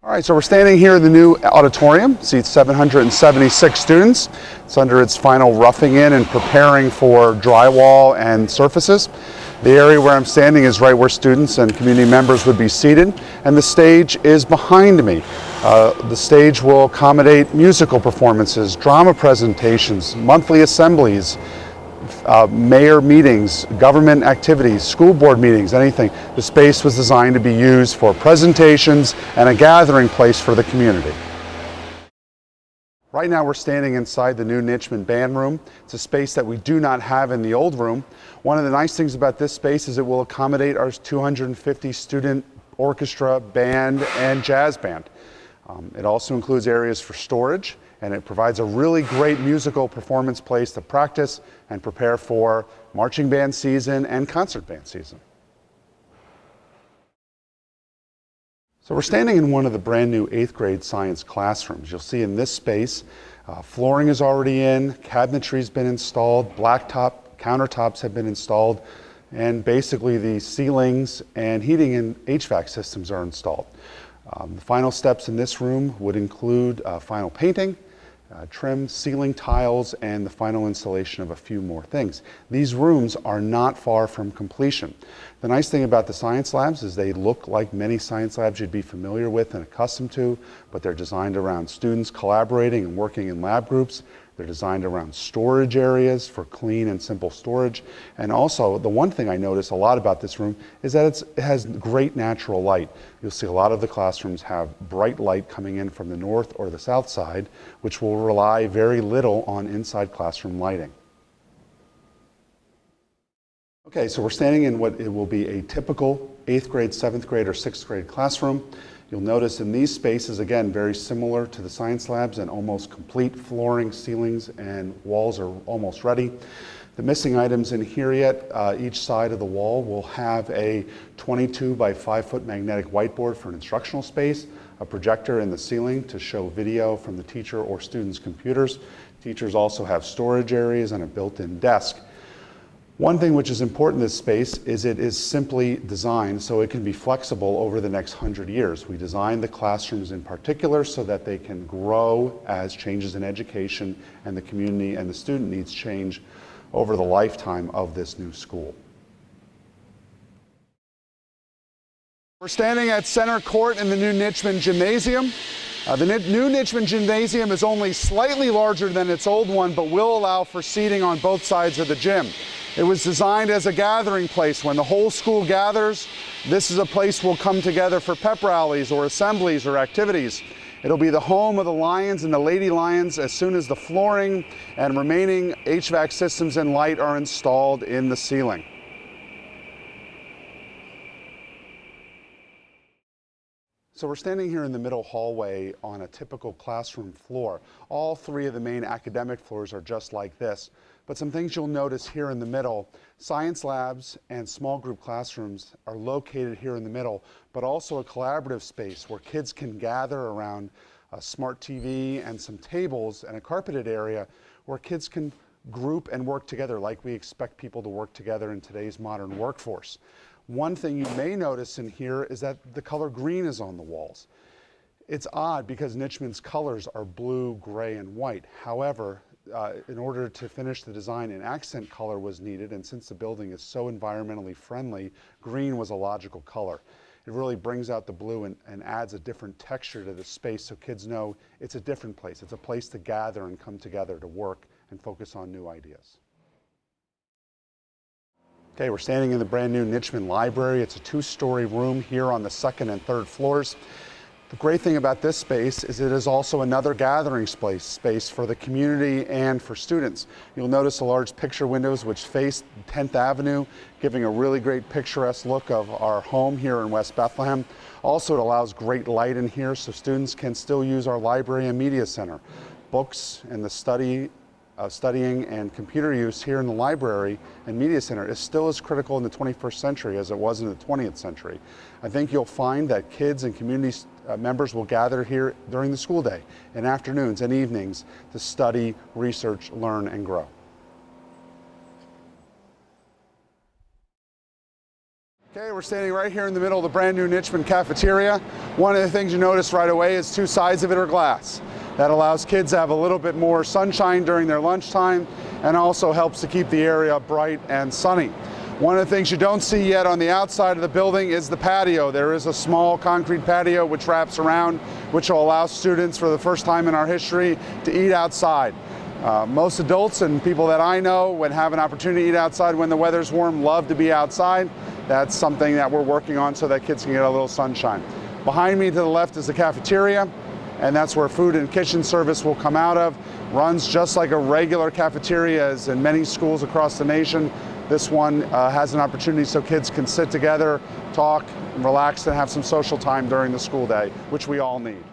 All right, so we're standing here in the new auditorium. It seats 776 students. It's under its final roughing in and preparing for drywall and surfaces. The area where I'm standing is right where students and community members would be seated, and the stage is behind me. The stage will accommodate musical performances, drama presentations, monthly assemblies, mayor meetings, government activities, school board meetings, anything. The space was designed to be used for presentations and a gathering place for the community. Right now we're standing inside the new Nitschmann band room. It's a space that we do not have in the old room. One of the nice things about this space is it will accommodate our 250 student orchestra, band, and jazz band. It also includes areas for storage, and it provides a really great musical performance place to practice and prepare for marching band season and concert band season. So we're standing in one of the brand new 8th grade science classrooms. You'll see in this space, flooring is already in, cabinetry's been installed, blacktop countertops have been installed, and basically the ceilings and heating and HVAC systems are installed. The final steps in this room would include final painting, trim ceiling tiles, and the final installation of a few more things. These rooms are not far from completion. The nice thing about the science labs is they look like many science labs you'd be familiar with and accustomed to, but they're designed around students collaborating and working in lab groups. They're designed around storage areas for clean and simple storage. And also, the one thing I notice a lot about this room is that it has great natural light. You'll see a lot of the classrooms have bright light coming in from the north or the south side, which will rely very little on inside classroom lighting. Okay, so we're standing in what it will be a typical 8th grade, 7th grade, or 6th grade classroom. You'll notice in these spaces, again, very similar to the science labs and almost complete flooring, ceilings, and walls are almost ready. The missing items in here yet, each side of the wall will have a 22 by 5 foot magnetic whiteboard for an instructional space, a projector in the ceiling to show video from the teacher or students' computers. Teachers also have storage areas and a built-in desk. One thing which is important in this space is it is simply designed so it can be flexible over the next 100 years. We designed the classrooms in particular so that they can grow as changes in education and the community and the student needs change over the lifetime of this new school. We're standing at center court in the new Nitschmann Gymnasium. The new Nitschmann Gymnasium is only slightly larger than its old one, but will allow for seating on both sides of the gym. It was designed as a gathering place. When the whole school gathers, this is a place we'll come together for pep rallies or assemblies or activities. It'll be the home of the Lions and the Lady Lions as soon as the flooring and remaining HVAC systems and light are installed in the ceiling. So we're standing here in the middle hallway on a typical classroom floor. All three of the main academic floors are just like this. But some things you'll notice here in the middle, science labs and small group classrooms are located here in the middle, but also a collaborative space where kids can gather around a smart TV and some tables and a carpeted area where kids can group and work together like we expect people to work together in today's modern workforce. One thing you may notice in here is that the color green is on the walls. It's odd because Nitschmann's colors are blue, gray, and white. However, in order to finish the design, an accent color was needed, and since the building is so environmentally friendly, green was a logical color. It really brings out the blue and adds a different texture to the space so kids know it's a different place. It's a place to gather and come together to work and focus on new ideas. Okay, we're standing in the brand new Nitschmann Library. It's a 2-story room here on the 2nd and 3rd floors. The great thing about this space is it is also another gathering space for the community and for students. You'll notice the large picture windows which face 10th Avenue, giving a really great picturesque look of our home here in West Bethlehem. Also, it allows great light in here so students can still use our library and media center. Books and the studying and computer use here in the library and media center is still as critical in the 21st century as it was in the 20th century. I think you'll find that kids and community members will gather here during the school day, in afternoons and evenings, to study, research, learn, and grow. Okay, we're standing right here in the middle of the brand new Nitschmann cafeteria. One of the things you notice right away is two sides of it are glass. That allows kids to have a little bit more sunshine during their lunchtime and also helps to keep the area bright and sunny. One of the things you don't see yet on the outside of the building is the patio. There is a small concrete patio which wraps around, which will allow students for the first time in our history to eat outside. Most adults and people that I know would have an opportunity to eat outside when the weather's warm, love to be outside. That's something that we're working on so that kids can get a little sunshine. Behind me to the left is the cafeteria, and that's where food and kitchen service will come out of. Runs just like a regular cafeteria as in many schools across the nation. This one has an opportunity so kids can sit together, talk, and relax, and have some social time during the school day, which we all need.